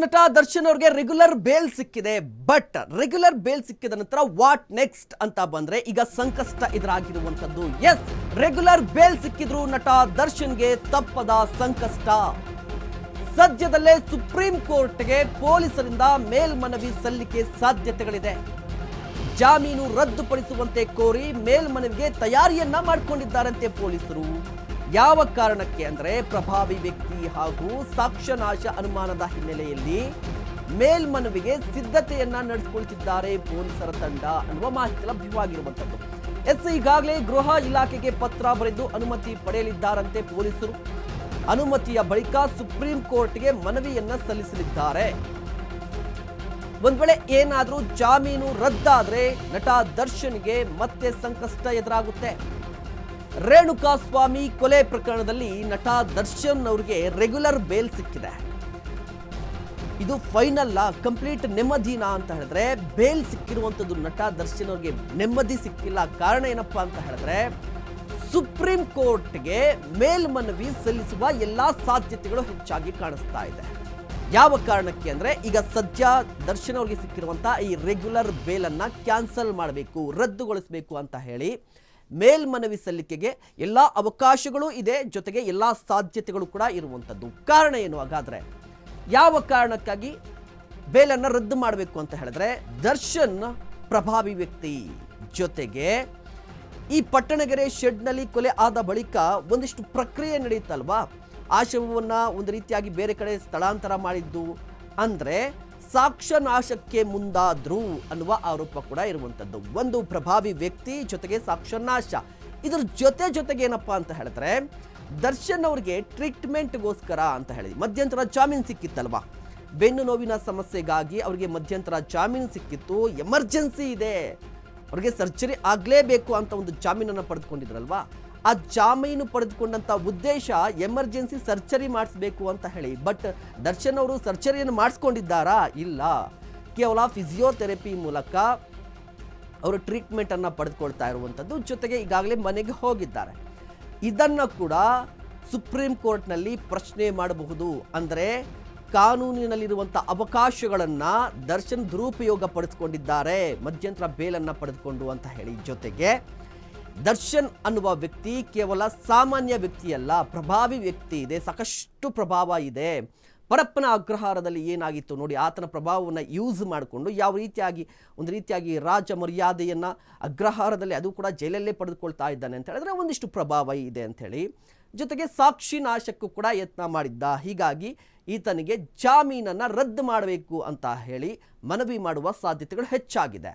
ನಟ ದರ್ಶನ್ ಅವರಿಗೆ regular bale ಸಿಕ್ಕಿದೆ. ಬಟ್ ರೆಗ್ಯುಲರ್ ಬೇಲ್ ಸಿಕ್ಕಿದ ನಂತರ ವಾಟ್ ನೆಕ್ಸ್ಟ್ ಅಂತ ಬಂದ್ರೆ ಈಗ ಸಂಕಷ್ಟ ಎದುರಾಗಿರುವಂತದ್ದು. ಎಸ್, ರೆಗ್ಯುಲರ್ ಬೇಲ್ ಸಿಕ್ಕಿದ್ರು ನಟ ದರ್ಶನ್ಗೆ ತಪ್ಪದ ಸಂಕಷ್ಟ. ಸದ್ಯದಲ್ಲೇ ಸುಪ್ರೀಂ ಕೋರ್ಟ್ಗೆ ಪೊಲೀಸರಿಂದ ಮೇಲ್ಮನವಿ ಸಲ್ಲಿಕೆ ಸಾಧ್ಯತೆಗಳಿದೆ. ಜಾಮೀನು ರದ್ದುಪಡಿಸುವಂತೆ ಕೋರಿ ಮೇಲ್ಮನವಿಗೆ ತಯಾರಿಯನ್ನ ಮಾಡಿಕೊಂಡಿದ್ದಾರಂತೆ ಪೊಲೀಸರು. ಯಾವ ಕಾರಣಕ್ಕೆ ಅಂದ್ರೆ ಪ್ರಭಾವಿ ವ್ಯಕ್ತಿ ಹಾಗೂ ಸಾಕ್ಷ್ಯನಾಶ ಅನುಮಾನದ ಹಿನ್ನೆಲೆಯಲ್ಲಿ ಮೇಲ್ಮನವಿಗೆ ಸಿದ್ಧತೆಯನ್ನ ನಡೆಸಿಕೊಳ್ಳುತ್ತಿದ್ದಾರೆ ಪೊಲೀಸರ ತಂಡ ಅನ್ನುವ ಮಾಹಿತಿ ಲಭ್ಯವಾಗಿರುವಂತದ್ದು. ಈಗಾಗಲೇ ಗೃಹ ಇಲಾಖೆಗೆ ಪತ್ರ ಬರೆದು ಅನುಮತಿ ಪಡೆಯಲಿದ್ದಾರಂತೆ ಪೊಲೀಸರು. ಅನುಮತಿಯ ಬಳಿಕ ಸುಪ್ರೀಂ ಕೋರ್ಟ್ಗೆ ಮನವಿಯನ್ನ ಸಲ್ಲಿಸಲಿದ್ದಾರೆ. ಒಂದ್ ವೇಳೆ ಏನಾದ್ರೂ ಜಾಮೀನು ರದ್ದಾದ್ರೆ ನಟ ದರ್ಶನ್ಗೆ ಮತ್ತೆ ಸಂಕಷ್ಟ ಎದುರಾಗುತ್ತೆ. ರೇಣುಕಾಸ್ವಾಮಿ ಕೊಲೆ ಪ್ರಕರಣದಲ್ಲಿ ನಟ ದರ್ಶನ್ ಅವರಿಗೆ ರೆಗ್ಯುಲರ್ ಬೇಲ್ ಸಿಕ್ಕಿದೆ. ಇದು ಫೈನಲ್ ಕಂಪ್ಲೀಟ್ ನೆಮ್ಮದಿನ ಅಂತ ಹೇಳಿದ್ರೆ ಬೇಲ್ ಸಿಕ್ಕಿರುವಂತದ್ದು ನಟ ದರ್ಶನ್ ಅವರಿಗೆ ನೆಮ್ಮದಿ ಸಿಕ್ಕಿಲ್ಲ. ಕಾರಣ ಏನಪ್ಪಾ ಅಂತ ಹೇಳಿದ್ರೆ ಸುಪ್ರೀಂ ಕೋರ್ಟ್ಗೆ ಮೇಲ್ಮನವಿ ಸಲ್ಲಿಸುವ ಎಲ್ಲಾ ಸಾಧ್ಯತೆಗಳು ಹೆಚ್ಚಾಗಿ ಕಾಣಿಸ್ತಾ ಇದೆ. ಯಾವ ಕಾರಣಕ್ಕೆ ಅಂದ್ರೆ ಈಗ ಸದ್ಯ ದರ್ಶನ್ ಅವರಿಗೆ ಸಿಕ್ಕಿರುವಂತ ಈ ರೆಗ್ಯುಲರ್ ಬೇಲ್ ಅನ್ನ ಕ್ಯಾನ್ಸಲ್ ಮಾಡಬೇಕು, ರದ್ದುಗೊಳಿಸಬೇಕು ಅಂತ ಹೇಳಿ ಮೇಲ್ಮನವಿ ಸಲ್ಲಿಕೆಗೆ ಎಲ್ಲಾ ಅವಕಾಶಗಳು ಇದೆ, ಜೊತೆಗೆ ಎಲ್ಲಾ ಸಾಧ್ಯತೆಗಳು ಕೂಡ ಇರುವಂತದ್ದು. ಕಾರಣ ಏನು ಹಾಗಾದ್ರೆ? ಯಾವ ಕಾರಣಕ್ಕಾಗಿ ಬೇಲನ್ನ ರದ್ದು ಮಾಡಬೇಕು ಅಂತ ಹೇಳಿದ್ರೆ ದರ್ಶನ್ ಪ್ರಭಾವಿ ವ್ಯಕ್ತಿ, ಜೊತೆಗೆ ಈ ಪಟ್ಟಣಗೆರೆ ಶೆಡ್ನಲ್ಲಿ ಕೊಲೆ ಆದ ಬಳಿಕ ಒಂದಿಷ್ಟು ಪ್ರಕ್ರಿಯೆ ನಡೆಯುತ್ತಲ್ವಾ, ಆ ಶವವನ್ನ ಒಂದು ರೀತಿಯಾಗಿ ಬೇರೆ ಕಡೆ ಸ್ಥಳಾಂತರ ಮಾಡಿದ್ದು, ಅಂದ್ರೆ ಸಾಕ್ಷ್ಯ ನಾಶಕ್ಕೆ ಮುಂದಾದ್ರು ಅನ್ನುವ ಆರೋಪ ಕೂಡ ಇರುವಂತದ್ದು. ಒಂದು ಪ್ರಭಾವಿ ವ್ಯಕ್ತಿ ಜೊತೆಗೆ ಸಾಕ್ಷ್ಯ ನಾಶ, ಇದ್ರ ಜೊತೆಗೆ ಏನಪ್ಪಾ ಅಂತ ಹೇಳಿದ್ರೆ ದರ್ಶನ್ ಅವ್ರಿಗೆ ಟ್ರೀಟ್ಮೆಂಟ್ಗೋಸ್ಕರ ಅಂತ ಹೇಳಿ ಮಧ್ಯಂತರ ಜಾಮೀನು ಸಿಕ್ಕಿತ್ತಲ್ವಾ, ಬೆನ್ನು ನೋವಿನ ಸಮಸ್ಯೆಗಾಗಿ ಅವರಿಗೆ ಮಧ್ಯಂತರ ಜಾಮೀನು ಸಿಕ್ಕಿತ್ತು. ಎಮರ್ಜೆನ್ಸಿ ಇದೆ, ಅವ್ರಿಗೆ ಸರ್ಜರಿ ಆಗಲೇಬೇಕು ಅಂತ ಒಂದು ಜಾಮೀನನ್ನು ಪಡೆದುಕೊಂಡಿದ್ರಲ್ವಾ, ಆ ಜಾಮೀನು ಪಡೆದುಕೊಂಡಂತ ಉದ್ದೇಶ ಎಮರ್ಜೆನ್ಸಿ ಸರ್ಜರಿ ಮಾಡಿಸ್ಬೇಕು ಅಂತ ಹೇಳಿ. ಬಟ್ ದರ್ಶನ್ ಅವರು ಸರ್ಜರಿಯನ್ನು ಮಾಡಿಸ್ಕೊಂಡಿದ್ದಾರಾ? ಇಲ್ಲ, ಕೇವಲ ಫಿಸಿಯೋಥೆರಪಿ ಮೂಲಕ ಅವರು ಟ್ರೀಟ್ಮೆಂಟ್ ಅನ್ನ ಪಡೆದುಕೊಳ್ತಾ ಇರುವಂಥದ್ದು. ಜೊತೆಗೆ ಈಗಾಗಲೇ ಮನೆಗೆ ಹೋಗಿದ್ದಾರೆ. ಇದನ್ನ ಕೂಡ ಸುಪ್ರೀಂ ಕೋರ್ಟ್ನಲ್ಲಿ ಪ್ರಶ್ನೆ ಮಾಡಬಹುದು. ಅಂದರೆ ಕಾನೂನಿನಲ್ಲಿರುವಂಥ ಅವಕಾಶಗಳನ್ನ ದರ್ಶನ್ ದುರುಪಯೋಗ ಪಡಿಸ್ಕೊಂಡಿದ್ದಾರೆ ಮಧ್ಯಂತರ ಬೇಲನ್ನ ಪಡೆದುಕೊಂಡು ಅಂತ ಹೇಳಿ. ಜೊತೆಗೆ ದರ್ಶನ್ ಅನ್ನುವ ವ್ಯಕ್ತಿ ಕೇವಲ ಸಾಮಾನ್ಯ ವ್ಯಕ್ತಿಯಲ್ಲ, ಪ್ರಭಾವಿ ವ್ಯಕ್ತಿ ಇದೆ, ಸಾಕಷ್ಟು ಪ್ರಭಾವ ಇದೆ. ಪರಪ್ಪನ ಅಗ್ರಹಾರದಲ್ಲಿ ಏನಾಗಿತ್ತು ನೋಡಿ, ಆತನ ಪ್ರಭಾವವನ್ನು ಯೂಸ್ ಮಾಡಿಕೊಂಡು ಯಾವ ರೀತಿಯಾಗಿ ಒಂದು ರೀತಿಯಾಗಿ ರಾಜ ಮರ್ಯಾದೆಯನ್ನ ಅಗ್ರಹಾರದಲ್ಲಿ, ಅದು ಕೂಡ ಜೈಲಲ್ಲೇ ಪಡೆದುಕೊಳ್ತಾ ಇದ್ದಾನೆ ಅಂತ ಹೇಳಿದ್ರೆ ಒಂದಿಷ್ಟು ಪ್ರಭಾವ ಇದೆ ಅಂತ ಹೇಳಿ. ಜೊತೆಗೆ ಸಾಕ್ಷಿ ನಾಶಕ್ಕೂ ಕೂಡ ಯತ್ನ ಮಾಡಿದ್ದ. ಹೀಗಾಗಿ ಈತನಿಗೆ ಜಾಮೀನನ್ನ ರದ್ದು ಮಾಡಬೇಕು ಅಂತ ಹೇಳಿ ಮನವಿ ಮಾಡುವ ಸಾಧ್ಯತೆಗಳು ಹೆಚ್ಚಾಗಿದೆ.